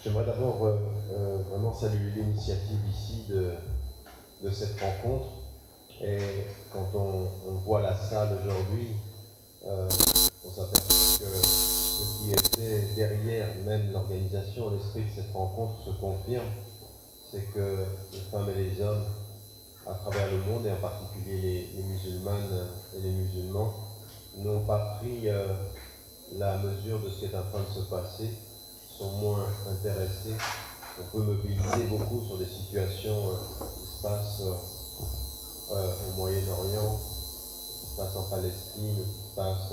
J'aimerais d'abord vraiment saluer l'initiative ici de cette rencontre. Et quand on voit la salle aujourd'hui, on s'aperçoit que ce qui était derrière même l'organisation, l'esprit de cette rencontre se confirme. C'est que les femmes et les hommes à travers le monde, et en particulier les musulmanes et les musulmans, n'ont pas pris la mesure de ce qui est en train de se passer, sont moins intéressés. On peut mobiliser beaucoup sur des situations qui se passent au Moyen-Orient, qui se passent en Palestine, qui se passent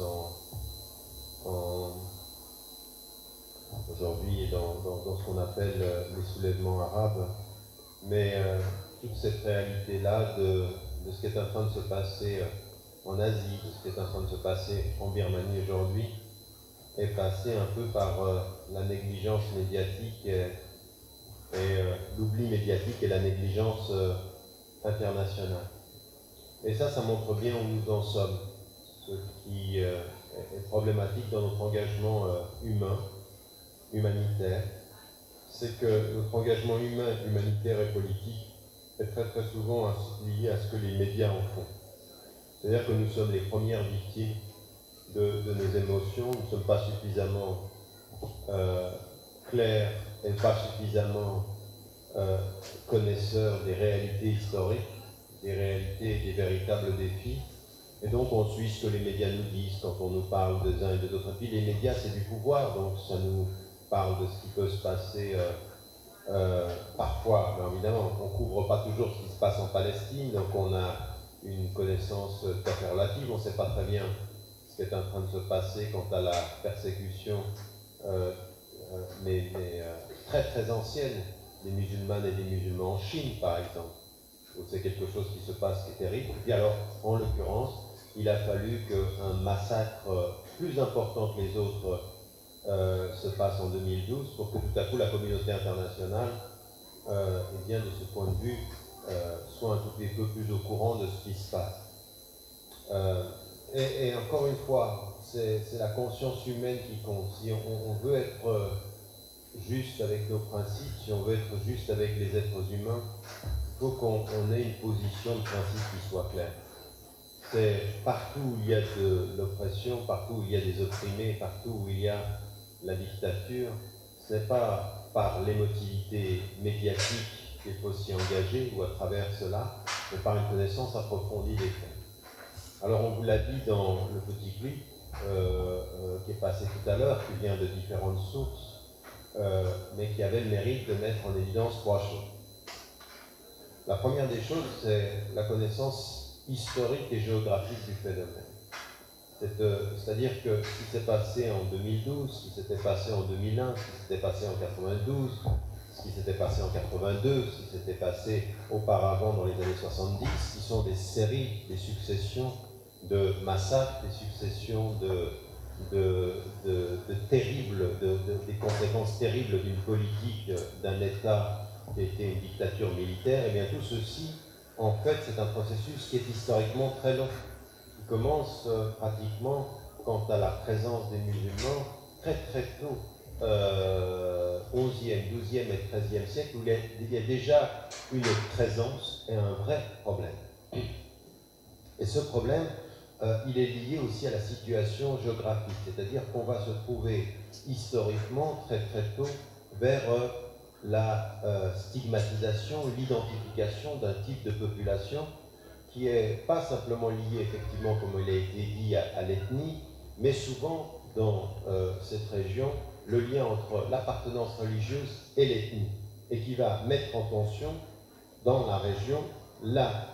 aujourd'hui dans ce qu'on appelle les soulèvements arabes. Mais toute cette réalité-là de ce qui est en train de se passer en Asie, de ce qui est en train de se passer en Birmanie aujourd'hui, est passée un peu par la négligence médiatique et l'oubli médiatique et la négligence internationale. Et ça montre bien où nous en sommes. Ce qui est problématique dans notre engagement humanitaire, c'est que notre engagement humain, humanitaire et politique est très très souvent lié à ce que les médias en font. C'est-à-dire que nous sommes les premières victimes de nos émotions, nous ne sommes pas suffisamment clairs et pas suffisamment connaisseurs des réalités historiques, des réalités et des véritables défis. Et donc on suit ce que les médias nous disent quand on nous parle des uns et des autres. Et puis les médias, c'est du pouvoir, donc ça nous parle de ce qui peut se passer parfois. Mais évidemment, on ne couvre pas toujours ce qui se passe en Palestine, donc on a une connaissance tout à fait relative. On ne sait pas très bien ce qui est en train de se passer quant à la persécution, mais très très ancienne, des musulmanes et des musulmans en Chine, par exemple, où c'est quelque chose qui se passe qui est terrible. Et puis alors, en l'occurrence, il a fallu qu'un massacre plus important que les autres se passe en 2012 pour que tout à coup la communauté internationale, eh bien, de ce point de vue, soit un tout petit peu plus au courant de ce qui se passe. Et encore une fois, c'est la conscience humaine qui compte. Si on veut être juste avec nos principes, si on veut être juste avec les êtres humains, il faut qu'on ait une position de principe qui soit claire. C'est partout où il y a de l'oppression, partout où il y a des opprimés, partout où il y a la dictature, ce n'est pas par l'émotivité médiatique qu'il faut s'y engager ou à travers cela, mais par une connaissance approfondie des faits. Alors on vous l'a dit dans le petit clip qui est passé tout à l'heure, qui vient de différentes sources, mais qui avait le mérite de mettre en évidence trois choses. La première des choses, c'est la connaissance historique et géographique du phénomène. C'est-à-dire que ce qui s'est passé en 2012, ce qui s'était passé en 2001, ce qui s'était passé en 92, ce qui s'était passé en 82, ce qui s'était passé auparavant dans les années 70, qui sont des séries, des successions de massacres, des successions des conséquences terribles d'une politique, d'un État qui était une dictature militaire, et bien tout ceci, en fait, c'est un processus qui est historiquement très long, qui commence pratiquement quant à la présence des musulmans très très tôt, 11e, 12e et 13e siècle, où il y a déjà une présence et un vrai problème. Et ce problème, il est lié aussi à la situation géographique, c'est-à-dire qu'on va se trouver historiquement très très tôt vers la stigmatisation, l'identification d'un type de population qui n'est pas simplement lié effectivement, comme il a été dit, à l'ethnie, mais souvent dans cette région, le lien entre l'appartenance religieuse et l'ethnie, et qui va mettre en tension dans la région la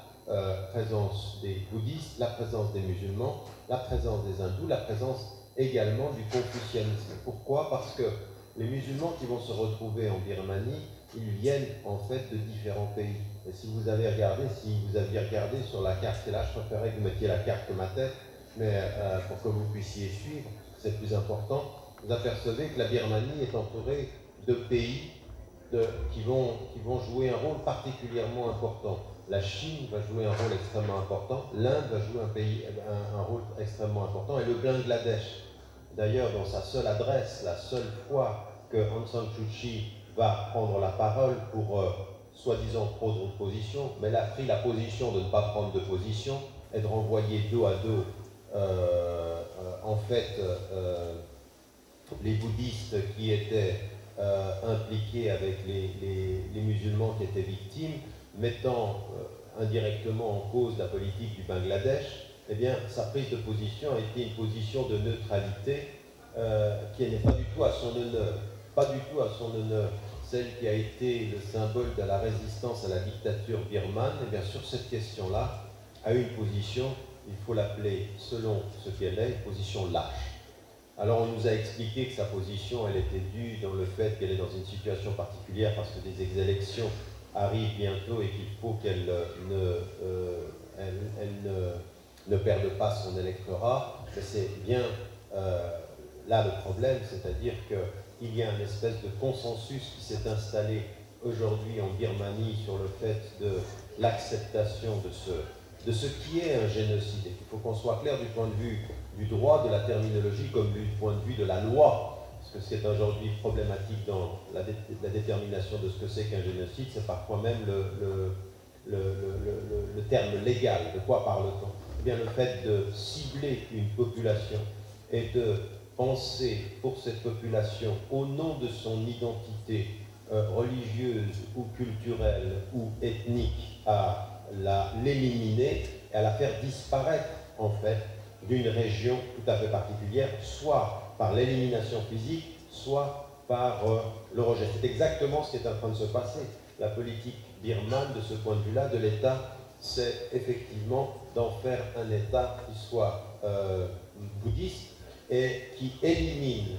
présence des bouddhistes, la présence des musulmans, la présence des hindous, la présence également du confucianisme. Pourquoi ? Parce que les musulmans qui vont se retrouver en Birmanie, ils viennent en fait de différents pays. Et si vous aviez regardé sur la carte, et là je préférais que vous mettiez la carte que ma tête, mais pour que vous puissiez suivre, c'est plus important, vous apercevez que la Birmanie est entourée de pays qui vont jouer un rôle particulièrement important. La Chine va jouer un rôle extrêmement important, l'Inde va jouer un rôle extrêmement important, et le Bangladesh d'ailleurs dans sa seule adresse, la seule fois que Aung San Suu Kyi va prendre la parole pour soi-disant prendre une position, mais elle a pris la position de ne pas prendre de position et de renvoyer dos à dos en fait les bouddhistes qui étaient impliqués avec les musulmans qui étaient victimes, mettant indirectement en cause la politique du Bangladesh. Eh bien, sa prise de position a été une position de neutralité qui n'est pas du tout à son honneur. Pas du tout à son honneur. Celle qui a été le symbole de la résistance à la dictature birmane, et bien sur cette question-là, a eu une position, il faut l'appeler selon ce qu'elle est, une position lâche. Alors on nous a expliqué que sa position, elle était due dans le fait qu'elle est dans une situation particulière parce que des élections arrivent bientôt et qu'il faut qu'elle ne perde pas son électorat. Mais c'est bien là le problème, c'est-à-dire qu'il y a une espèce de consensus qui s'est installé aujourd'hui en Birmanie sur le fait de l'acceptation de ce qui est un génocide. Et il faut qu'on soit clair du point de vue du droit, de la terminologie, comme du point de vue de la loi. Parce que c'est aujourd'hui problématique dans la détermination de ce que c'est qu'un génocide, c'est parfois même le terme légal. De quoi parle-t-on? Eh bien, le fait de cibler une population et de penser pour cette population, au nom de son identité religieuse ou culturelle ou ethnique, à l'éliminer et à la faire disparaître, en fait, d'une région tout à fait particulière, soit par l'élimination physique, soit par le rejet. C'est exactement ce qui est en train de se passer. La politique birmane, de ce point de vue-là, de l'État, c'est effectivement d'en faire un État qui soit bouddhiste et qui élimine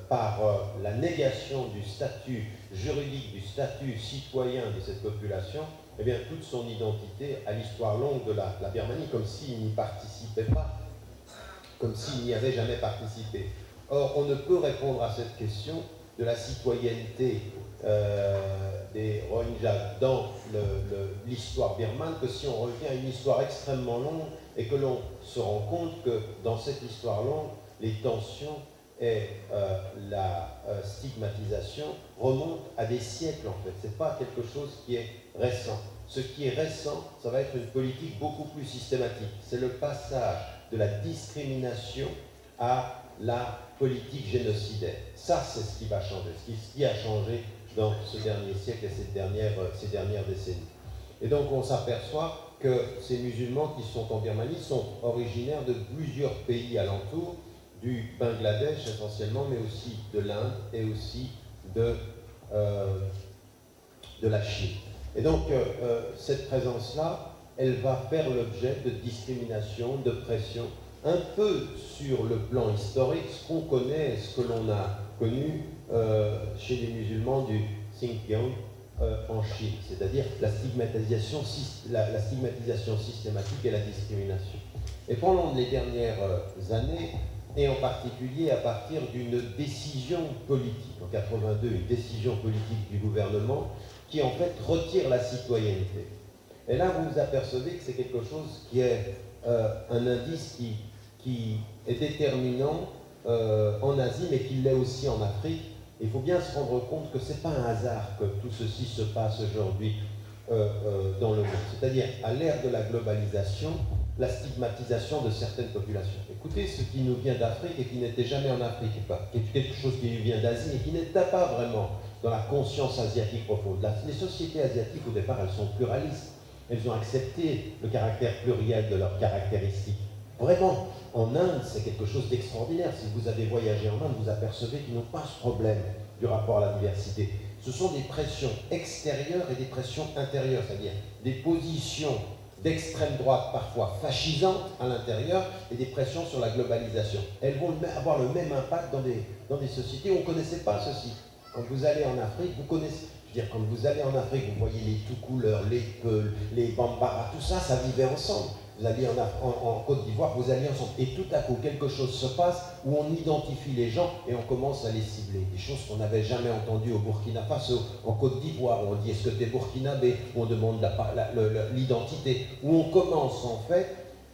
par la négation du statut juridique, du statut citoyen de cette population, eh bien, toute son identité à l'histoire longue de la Birmanie, comme s'il n'y participait pas, comme s'il n'y avait jamais participé. Or, on ne peut répondre à cette question de la citoyenneté des Rohingyas dans l'histoire birmane que si on revient à une histoire extrêmement longue et que l'on se rend compte que dans cette histoire longue, les tensions et la stigmatisation remontent à des siècles en fait. Ce n'est pas quelque chose qui est récent. Ce qui est récent, ça va être une politique beaucoup plus systématique. C'est le passage de la discrimination à la politique génocidaire. Ça, c'est ce qui va changer, ce qui a changé dans ce dernier siècle et ces dernières décennies. Et donc on s'aperçoit que ces musulmans qui sont en Birmanie sont originaires de plusieurs pays alentours, du Bangladesh essentiellement, mais aussi de l'Inde et aussi de la Chine. Et donc cette présence-là, elle va faire l'objet de discrimination, de pression, un peu sur le plan historique, ce qu'on connaît, ce que l'on a connu chez les musulmans du Xinjiang en Chine, c'est-à-dire la stigmatisation systématique et la discrimination. Et pendant les dernières années, et en particulier à partir d'une décision politique, en 82, une décision politique du gouvernement qui en fait retire la citoyenneté. Et là, vous vous apercevez que c'est quelque chose qui est un indice qui est déterminant en Asie, mais qui l'est aussi en Afrique. Il faut bien se rendre compte que ce n'est pas un hasard que tout ceci se passe aujourd'hui dans le monde. C'est-à-dire, à l'ère de la globalisation, la stigmatisation de certaines populations. Écoutez, ce qui nous vient d'Afrique et qui n'était jamais en Afrique, qui est quelque chose qui nous vient d'Asie et qui n'était pas vraiment dans la conscience asiatique profonde. Les sociétés asiatiques, au départ, elles sont pluralistes. Elles ont accepté le caractère pluriel de leurs caractéristiques. Vraiment, en Inde, c'est quelque chose d'extraordinaire. Si vous avez voyagé en Inde, vous apercevez qu'ils n'ont pas ce problème du rapport à la diversité. Ce sont des pressions extérieures et des pressions intérieures, c'est-à-dire des positions d'extrême droite, parfois fascisantes à l'intérieur, et des pressions sur la globalisation. Elles vont avoir le même impact dans des sociétés où on ne connaissait pas ceci. Quand vous allez en Afrique, vous connaissez... Je veux dire, quand vous allez en Afrique, vous voyez les tout-couleurs, les Peuls, les Bambara, tout ça, ça vivait ensemble. Vous alliez en Côte d'Ivoire, vous alliez ensemble. Et tout à coup, quelque chose se passe où on identifie les gens et on commence à les cibler. Des choses qu'on n'avait jamais entendues au Burkina Faso, en Côte d'Ivoire, où on dit est-ce que tu es burkinabé, où on demande l'identité, où on commence en fait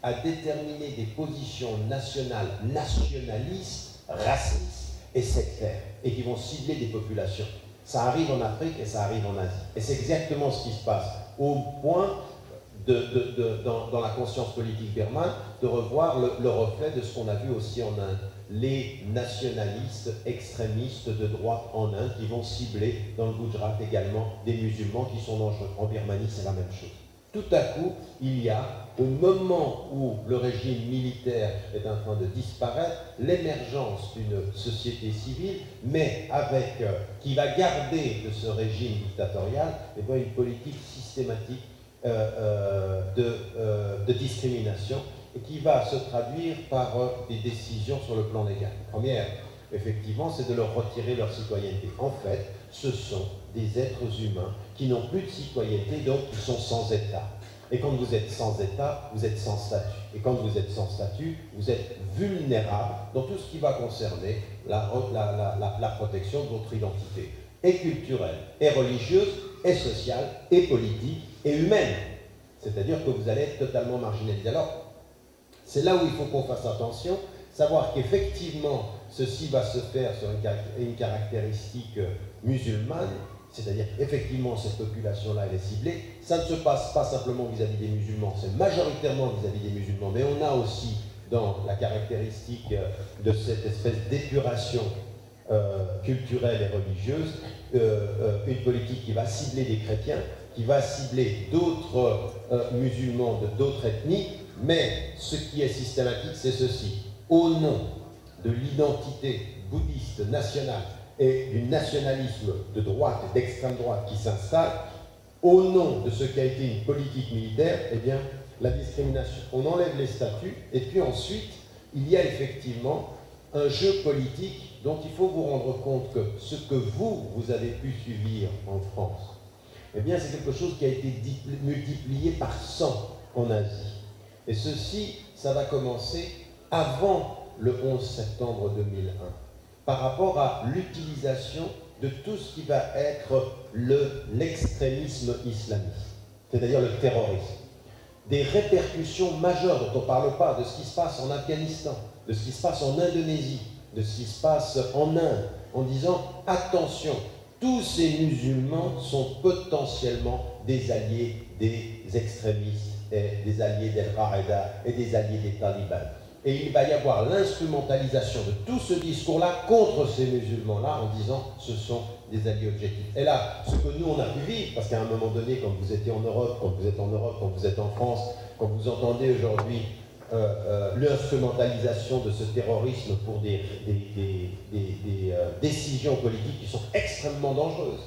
à déterminer des positions nationales, nationalistes, racistes et sectaires, et qui vont cibler des populations. Ça arrive en Afrique et ça arrive en Asie. Et c'est exactement ce qui se passe, au point dans la conscience politique birmane, de revoir le reflet de ce qu'on a vu aussi en Inde. Les nationalistes extrémistes de droite en Inde qui vont cibler dans le Gujarat également des musulmans qui sont dangereux. En Birmanie, c'est la même chose. Tout à coup, il y a, au moment où le régime militaire est en train de disparaître, l'émergence d'une société civile, mais avec qui va garder de ce régime dictatorial une politique systématique de discrimination, et qui va se traduire par des décisions sur le plan légal. Première, effectivement, c'est de leur retirer leur citoyenneté. En fait, ce sont des êtres humains qui n'ont plus de citoyenneté, donc qui sont sans État. Et quand vous êtes sans État, vous êtes sans statut. Et quand vous êtes sans statut, vous êtes vulnérable dans tout ce qui va concerner la protection de votre identité, et culturelle, et religieuse, et sociale, et politique, et humaine. C'est-à-dire que vous allez être totalement marginalisé. Alors, c'est là où il faut qu'on fasse attention, savoir qu'effectivement, ceci va se faire sur une caractéristique musulmane, c'est-à-dire qu'effectivement, cette population-là, elle est ciblée. Ça ne se passe pas simplement vis-à-vis des musulmans, c'est majoritairement vis-à-vis des musulmans, mais on a aussi, dans la caractéristique de cette espèce d'épuration culturelle et religieuse, une politique qui va cibler des chrétiens, qui va cibler d'autres musulmans d'autres ethnies, mais ce qui est systématique, c'est ceci. Au nom de l'identité bouddhiste nationale et du nationalisme de droite et d'extrême droite qui s'installe, au nom de ce qui a été une politique militaire, eh bien, la discrimination. On enlève les statuts, et puis ensuite, il y a effectivement un jeu politique dont il faut vous rendre compte que ce que vous avez pu subir en France, eh bien, c'est quelque chose qui a été multiplié par 100 en Asie. Et ceci, ça va commencer avant le 11 septembre 2001, par rapport à l'utilisation de tout ce qui va être l'extrémisme islamiste, c'est-à-dire le terrorisme. Des répercussions majeures dont on ne parle pas, de ce qui se passe en Afghanistan, de ce qui se passe en Indonésie, de ce qui se passe en Inde, en disant « attention, tous ces musulmans sont potentiellement des alliés des extrémistes, et des alliés d'Al-Qaïda et des alliés des talibans. » Et il va y avoir l'instrumentalisation de tout ce discours-là contre ces musulmans-là en disant « ce sont des alliés objectifs ». Et là, ce que nous on a pu vivre, parce qu'à un moment donné, quand vous étiez en Europe, quand vous êtes en Europe, quand vous êtes en France, quand vous entendez aujourd'hui l'instrumentalisation de ce terrorisme pour des décisions politiques qui sont extrêmement dangereuses,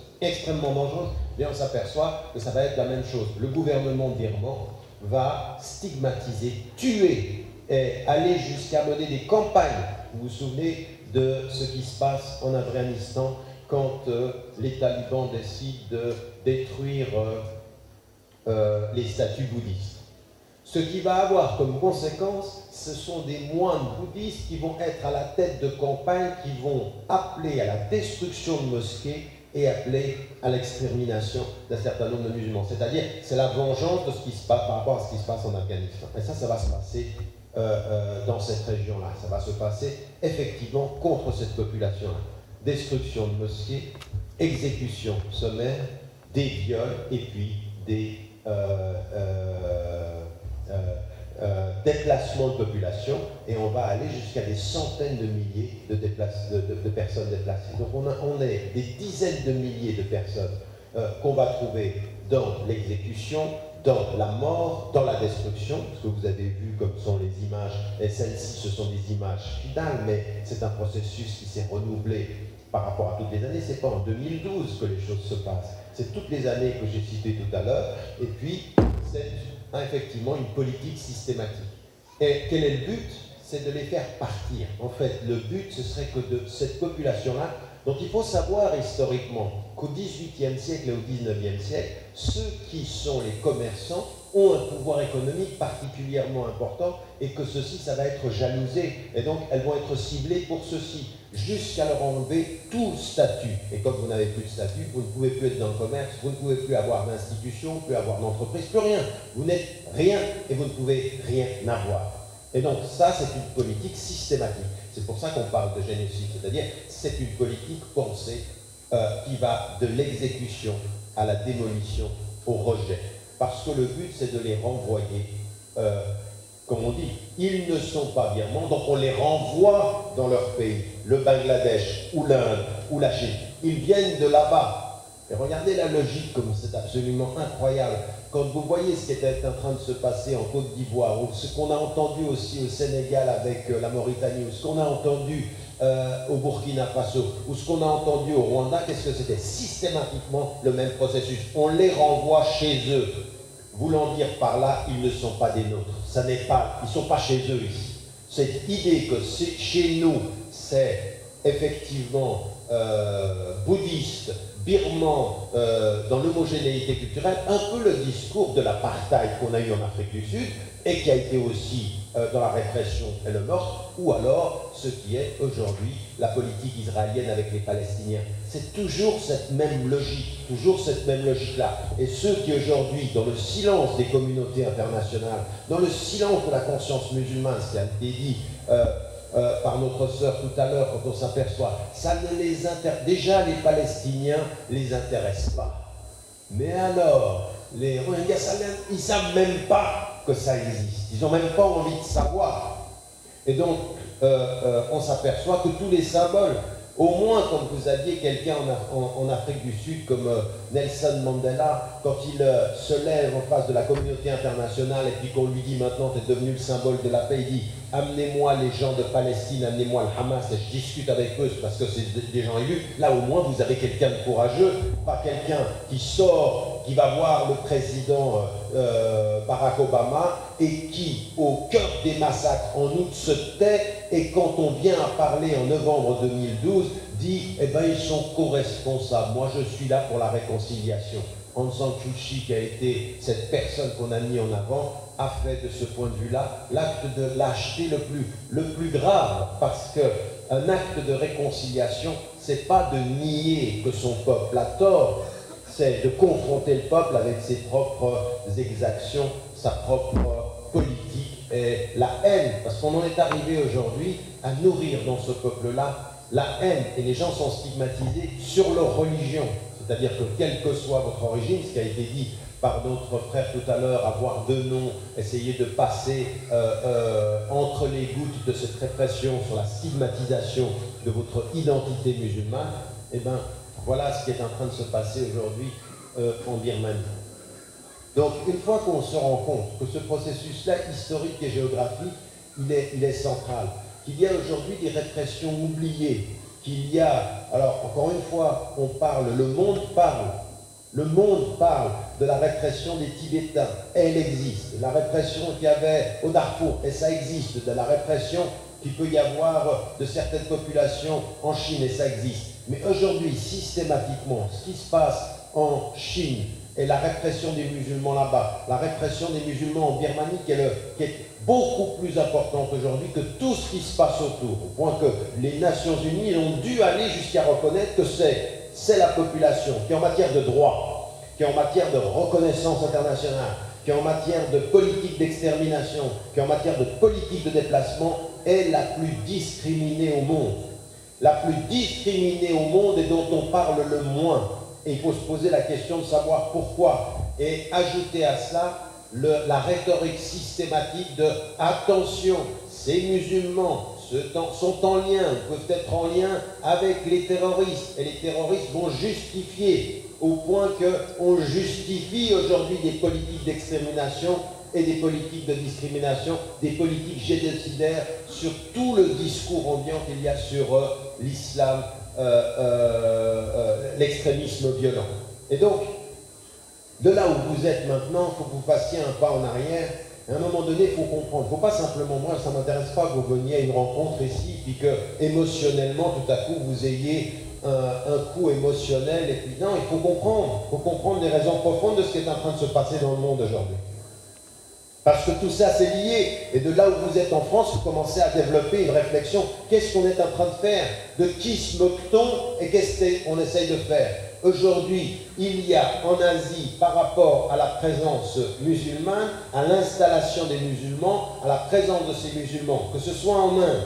bien on s'aperçoit que ça va être la même chose. Le gouvernement birman va stigmatiser, tuer et aller jusqu'à mener des campagnes. Vous vous souvenez de ce qui se passe en Afghanistan quand les talibans décident de détruire les statues bouddhistes. Ce qui va avoir comme conséquence, ce sont des moines bouddhistes qui vont être à la tête de campagnes, qui vont appeler à la destruction de mosquées et appeler à l'extermination d'un certain nombre de musulmans. C'est-à-dire, c'est la vengeance de ce qui se passe par rapport à ce qui se passe en Afghanistan. Et ça va se passer dans cette région-là. Ça va se passer effectivement contre cette population-là. Destruction de mosquées, exécution sommaire, des viols et puis des déplacements de population, et on va aller jusqu'à des centaines de milliers de personnes déplacées. Donc on est des dizaines de milliers de personnes qu'on va trouver dans l'exécution, dans la mort, dans la destruction, ce que vous avez vu comme sont les images, et celles-ci ce sont des images finales, mais c'est un processus qui s'est renouvelé par rapport à toutes les années. C'est pas en 2012 que les choses se passent, c'est toutes les années que j'ai citées tout à l'heure, et puis c'est effectivement une politique systématique. Et quel est le but? C'est de les faire partir. En fait, le but, ce serait que de cette population-là, dont il faut savoir historiquement qu'au XVIIIe siècle et au XIXe siècle, ceux qui sont les commerçants ont un pouvoir économique particulièrement important et que ceci, ça va être jalousé. Et donc, elles vont être ciblées pour ceci, jusqu'à leur enlever tout statut. Et comme vous n'avez plus de statut, vous ne pouvez plus être dans le commerce, vous ne pouvez plus avoir d'institution, plus avoir d'entreprise, plus rien. Vous n'êtes rien et vous ne pouvez rien avoir. Et donc, ça, c'est une politique systématique. C'est pour ça qu'on parle de génocide, c'est-à-dire c'est une politique pensée qui va de l'exécution à la démolition, au rejet. Parce que le but, c'est de les renvoyer, comme on dit, ils ne sont pas birmans, donc on les renvoie dans leur pays, le Bangladesh, ou l'Inde, ou la Chine. Ils viennent de là-bas. Et regardez la logique, comme c'est absolument incroyable. Quand vous voyez ce qui était en train de se passer en Côte d'Ivoire, ou ce qu'on a entendu aussi au Sénégal avec la Mauritanie, ou ce qu'on a entendu au Burkina Faso, ou ce qu'on a entendu au Rwanda, qu'est-ce que c'était? Systématiquement le même processus. On les renvoie chez eux. Voulant dire par là, ils ne sont pas des nôtres. Ça n'est pas, ils ne sont pas chez eux ici. Cette idée que chez nous, c'est effectivement bouddhiste, birman, dans l'homogénéité culturelle, un peu le discours de l'apartheid qu'on a eu en Afrique du Sud et qui a été aussi dans la répression et le meurtre, ou alors ce qui est aujourd'hui la politique israélienne avec les Palestiniens. C'est toujours cette même logique, toujours cette même logique-là. Et ceux qui aujourd'hui, dans le silence des communautés internationales, dans le silence de la conscience musulmane, ce qui a été dit par notre sœur tout à l'heure, quand on s'aperçoit, ça ne les intéresse, déjà les Palestiniens ne les intéressent pas. Mais alors, les Rohingyas, ils ne savent même pas que ça existe. Ils n'ont même pas envie de savoir. Et donc, on s'aperçoit que tous les symboles, au moins quand vous aviez quelqu'un en Afrique du Sud comme Nelson Mandela, quand il se lève en face de la communauté internationale et puis qu'on lui dit maintenant tu es devenu le symbole de la paix, il dit amenez-moi les gens de Palestine, amenez-moi le Hamas et je discute avec eux parce que c'est des gens élus. Là au moins vous avez quelqu'un de courageux, pas quelqu'un qui sort, qui va voir le président Barack Obama et qui, au cœur des massacres en août, se tait et quand on vient à parler en novembre 2012, dit eh bien ils sont co-responsables, moi je suis là pour la réconciliation. Aung San Suu Kyi, qui a été cette personne qu'on a mis en avant, a fait de ce point de vue-là l'acte de lâcheté le plus grave, parce qu'un acte de réconciliation, c'est pas de nier que son peuple a tort, c'est de confronter le peuple avec ses propres exactions, sa propre politique et la haine, parce qu'on en est arrivé aujourd'hui à nourrir dans ce peuple-là la haine, et les gens sont stigmatisés sur leur religion. C'est-à-dire que quelle que soit votre origine, ce qui a été dit par notre frère tout à l'heure, avoir deux noms, essayer de passer entre les gouttes de cette répression sur la stigmatisation de votre identité musulmane, eh bien, voilà ce qui est en train de se passer aujourd'hui en Birmanie. Donc, une fois qu'on se rend compte que ce processus-là, historique et géographique, il est central, qu'il y a aujourd'hui des répressions oubliées, qu'il y a, alors encore une fois, on parle, le monde parle de la répression des Tibétains, et elle existe. La répression qu'il y avait au Darfour, et ça existe, de la répression qu'il peut y avoir de certaines populations en Chine, et ça existe. Mais aujourd'hui, systématiquement, ce qui se passe en Chine, et la répression des musulmans là-bas, la répression des musulmans en Birmanie, qui est beaucoup plus importante aujourd'hui que tout ce qui se passe autour, au point que les Nations Unies ont dû aller jusqu'à reconnaître que c'est la population qui, en matière de droit, qui en matière de reconnaissance internationale, qui en matière de politique d'extermination, qui en matière de politique de déplacement, est la plus discriminée au monde. La plus discriminée au monde et dont on parle le moins. Et il faut se poser la question de savoir pourquoi. Et ajouter à cela la rhétorique systématique de « attention, ces musulmans sont en lien, peuvent être en lien avec les terroristes. Et les terroristes vont justifier, au point qu'on justifie aujourd'hui des politiques d'extermination et des politiques de discrimination, des politiques génocidaires sur tout le discours ambiant qu'il y a sur l'islam, l'extrémisme violent. Et donc, de là où vous êtes maintenant, il faut que vous fassiez un pas en arrière. À un moment donné, il faut comprendre. Il ne faut pas simplement, moi, ça ne m'intéresse pas que vous veniez à une rencontre ici, puis que émotionnellement, tout à coup, vous ayez un coup émotionnel. Et puis non, il faut comprendre les raisons profondes de ce qui est en train de se passer dans le monde aujourd'hui. Parce que tout ça, c'est lié. Et de là où vous êtes en France, vous commencez à développer une réflexion. Qu'est-ce qu'on est en train de faire? De qui se moque-t-on? Et qu'est-ce qu'on essaye de faire? Aujourd'hui, il y a en Asie, par rapport à la présence musulmane, à l'installation des musulmans, à la présence de ces musulmans, que ce soit en Inde,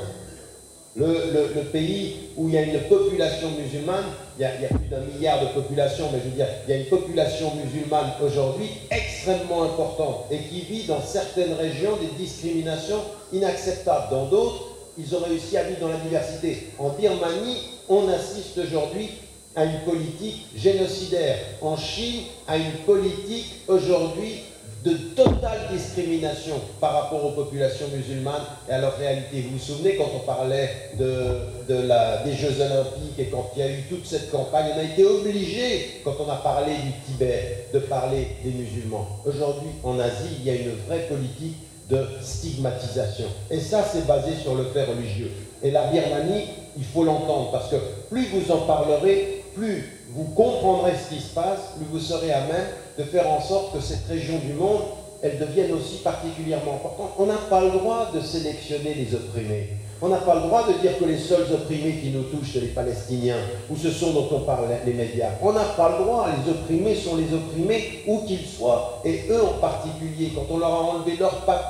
le pays où il y a une population musulmane, il y a plus d'1 milliard de population, mais je veux dire, il y a une population musulmane aujourd'hui extrêmement importante et qui vit dans certaines régions des discriminations inacceptables. Dans d'autres, ils ont réussi à vivre dans la diversité. En Birmanie, on assiste aujourd'hui à une politique génocidaire. En Chine, à une politique aujourd'hui de totale discrimination par rapport aux populations musulmanes et à leur réalité. Vous vous souvenez quand on parlait des Jeux Olympiques et quand il y a eu toute cette campagne, on a été obligé, quand on a parlé du Tibet, de parler des musulmans. Aujourd'hui, en Asie, il y a une vraie politique de stigmatisation. Et ça, c'est basé sur le fait religieux. Et la Birmanie, il faut l'entendre, parce que plus vous en parlerez, plus vous comprendrez ce qui se passe, plus vous serez à même de faire en sorte que cette région du monde, elle devienne aussi particulièrement importante. On n'a pas le droit de sélectionner les opprimés. On n'a pas le droit de dire que les seuls opprimés qui nous touchent, c'est les Palestiniens, ou ce sont dont on parle les médias. On n'a pas le droit, les opprimés sont les opprimés, où qu'ils soient. Et eux en particulier, quand on leur a enlevé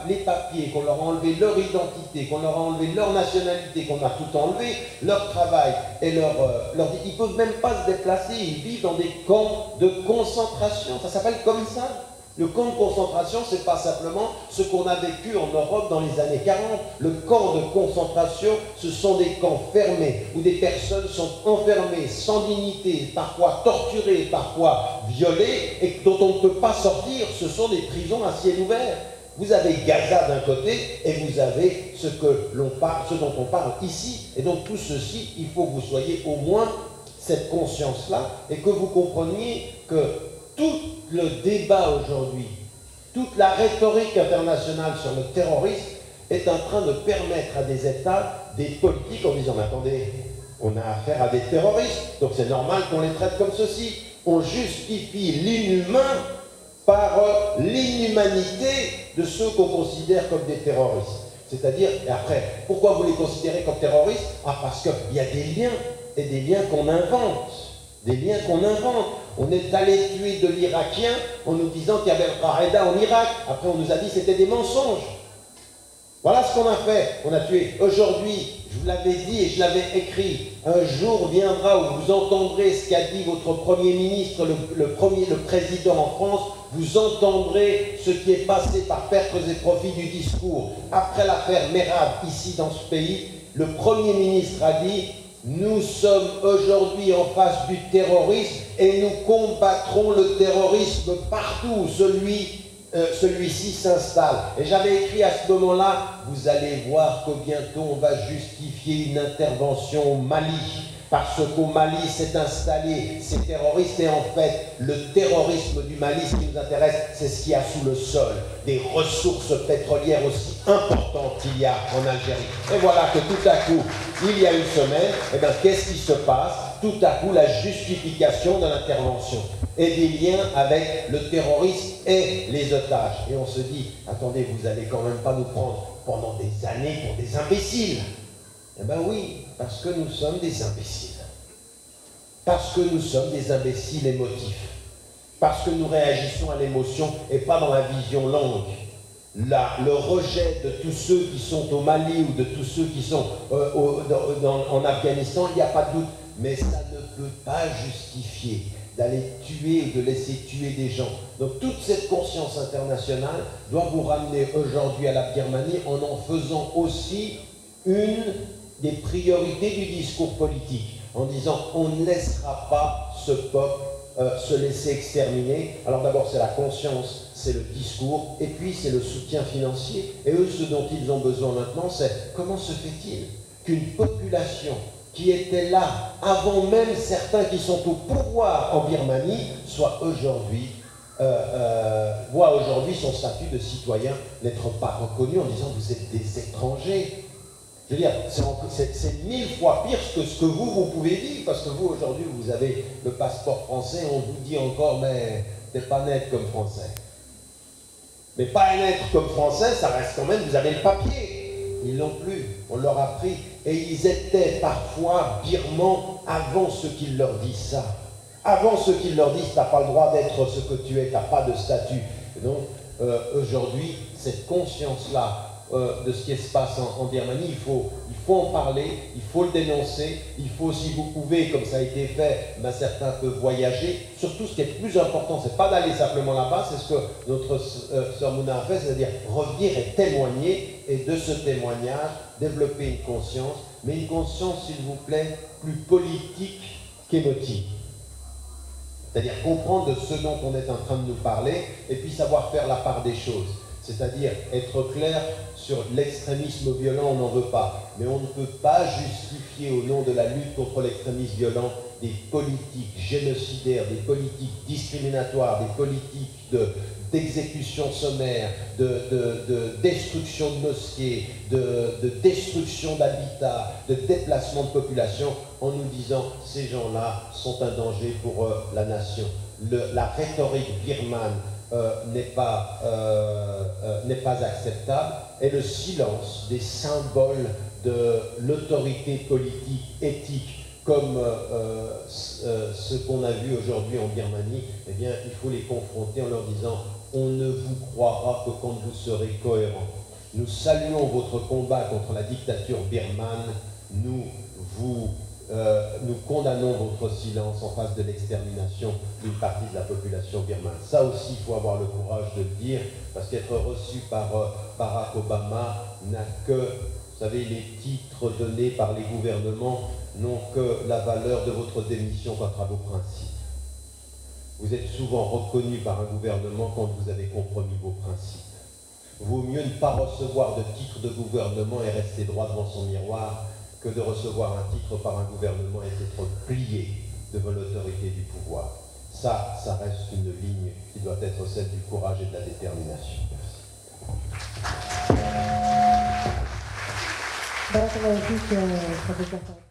les papiers, qu'on leur a enlevé leur identité, qu'on leur a enlevé leur nationalité, qu'on a tout enlevé, leur travail et ils ne peuvent même pas se déplacer, ils vivent dans des camps de concentration. Ça s'appelle comme ça. Le camp de concentration, ce n'est pas simplement ce qu'on a vécu en Europe dans les années 40. Le camp de concentration, ce sont des camps fermés, où des personnes sont enfermées, sans dignité, parfois torturées, parfois violées, et dont on ne peut pas sortir. Ce sont des prisons à ciel ouvert. Vous avez Gaza d'un côté, et vous avez ce dont on parle ici. Et donc tout ceci, il faut que vous soyez au moins cette conscience-là, et que vous compreniez que tout le débat aujourd'hui, toute la rhétorique internationale sur le terrorisme est en train de permettre à des États, des politiques, en disant, mais attendez, on a affaire à des terroristes, donc c'est normal qu'on les traite comme ceci. On justifie l'inhumain par l'inhumanité de ceux qu'on considère comme des terroristes. C'est-à-dire, et après, pourquoi vous les considérez comme terroristes? Ah, parce qu'il y a des liens, et des liens qu'on invente. Des liens qu'on invente. On est allé tuer de l'Irakien en nous disant qu'il y avait Al-Qaïda en Irak. Après, on nous a dit que c'était des mensonges. Voilà ce qu'on a fait. On a tué. Aujourd'hui, je vous l'avais dit et je l'avais écrit, un jour viendra où vous entendrez ce qu'a dit votre Premier ministre, le président en France, vous entendrez ce qui est passé par pertes et profits du discours. Après l'affaire Merab, ici dans ce pays, le Premier ministre a dit: nous sommes aujourd'hui en face du terrorisme et nous combattrons le terrorisme partout où celui-ci s'installe. Et j'avais écrit à ce moment-là, vous allez voir que bientôt on va justifier une intervention au Mali. Parce qu'au Mali s'est installé ces terroristes et en fait, le terrorisme du Mali, ce qui nous intéresse, c'est ce qu'il y a sous le sol. Des ressources pétrolières aussi importantes qu'il y a en Algérie. Et voilà que tout à coup, il y a une semaine, eh bien, qu'est-ce qui se passe? Tout à coup, la justification de l'intervention et des liens avec le terrorisme et les otages. Et on se dit, attendez, vous n'allez quand même pas nous prendre pendant des années pour des imbéciles. Eh bien oui, parce que nous sommes des imbéciles. Parce que nous sommes des imbéciles émotifs. Parce que nous réagissons à l'émotion et pas dans la vision longue. Le rejet de tous ceux qui sont au Mali ou de tous ceux qui sont en Afghanistan, il n'y a pas de doute. Mais ça ne peut pas justifier d'aller tuer ou de laisser tuer des gens. Donc toute cette conscience internationale doit vous ramener aujourd'hui à la Birmanie en faisant aussi une des priorités du discours politique, en disant on ne laissera pas ce peuple se laisser exterminer. Alors d'abord c'est la conscience, c'est le discours, et puis c'est le soutien financier. Et eux, ce dont ils ont besoin maintenant, c'est comment se fait-il qu'une population qui était là avant même certains qui sont au pouvoir en Birmanie soit aujourd'hui voit aujourd'hui son statut de citoyen n'être pas reconnu en disant vous êtes des étrangers. Je veux dire, c'est 1000 fois pire que ce que vous pouvez dire, parce que vous, aujourd'hui, vous avez le passeport français, on vous dit encore, mais t'es pas net comme français. Mais pas être comme français, ça reste quand même, vous avez le papier. Ils l'ont plus, on leur a pris. Et ils étaient parfois birmans avant ceux qui leur disent ça. Avant ceux qui leur disent, tu n'as pas le droit d'être ce que tu es, tu n'as pas de statut. Et donc, aujourd'hui, cette conscience-là de ce qui se passe en Birmanie, il faut en parler, il faut le dénoncer, il faut, si vous pouvez, comme ça a été fait, ben certains peuvent voyager. Surtout, ce qui est le plus important, c'est pas d'aller simplement là-bas, c'est ce que notre sœur Mouna a fait, c'est-à-dire revenir et témoigner, et de ce témoignage, développer une conscience, mais une conscience, s'il vous plaît, plus politique qu'émotive. C'est-à-dire comprendre de ce dont on est en train de nous parler, et puis savoir faire la part des choses. C'est-à-dire être clair sur l'extrémisme violent, on n'en veut pas. Mais on ne peut pas justifier au nom de la lutte contre l'extrémisme violent des politiques génocidaires, des politiques discriminatoires, des politiques d'exécution sommaire, de destruction de mosquées, de destruction d'habitats, de déplacement de population, en nous disant ces gens-là sont un danger pour la nation. La rhétorique birmane n'est pas acceptable, et le silence des symboles de l'autorité politique, éthique, comme ce qu'on a vu aujourd'hui en Birmanie, eh bien, il faut les confronter en leur disant « on ne vous croira que quand vous serez cohérents ». Nous saluons votre combat contre la dictature birmane, nous condamnons votre silence en face de l'extermination d'une partie de la population birmane. Ça aussi, il faut avoir le courage de le dire, parce qu'être reçu par Barack Obama n'a que, vous savez, les titres donnés par les gouvernements n'ont que la valeur de votre démission contre vos principes. Vous êtes souvent reconnu par un gouvernement quand vous avez compromis vos principes. Vaut mieux ne pas recevoir de titre de gouvernement et rester droit devant son miroir que de recevoir un titre par un gouvernement et être plié devant l'autorité du pouvoir. Ça reste une ligne qui doit être celle du courage et de la détermination. Merci.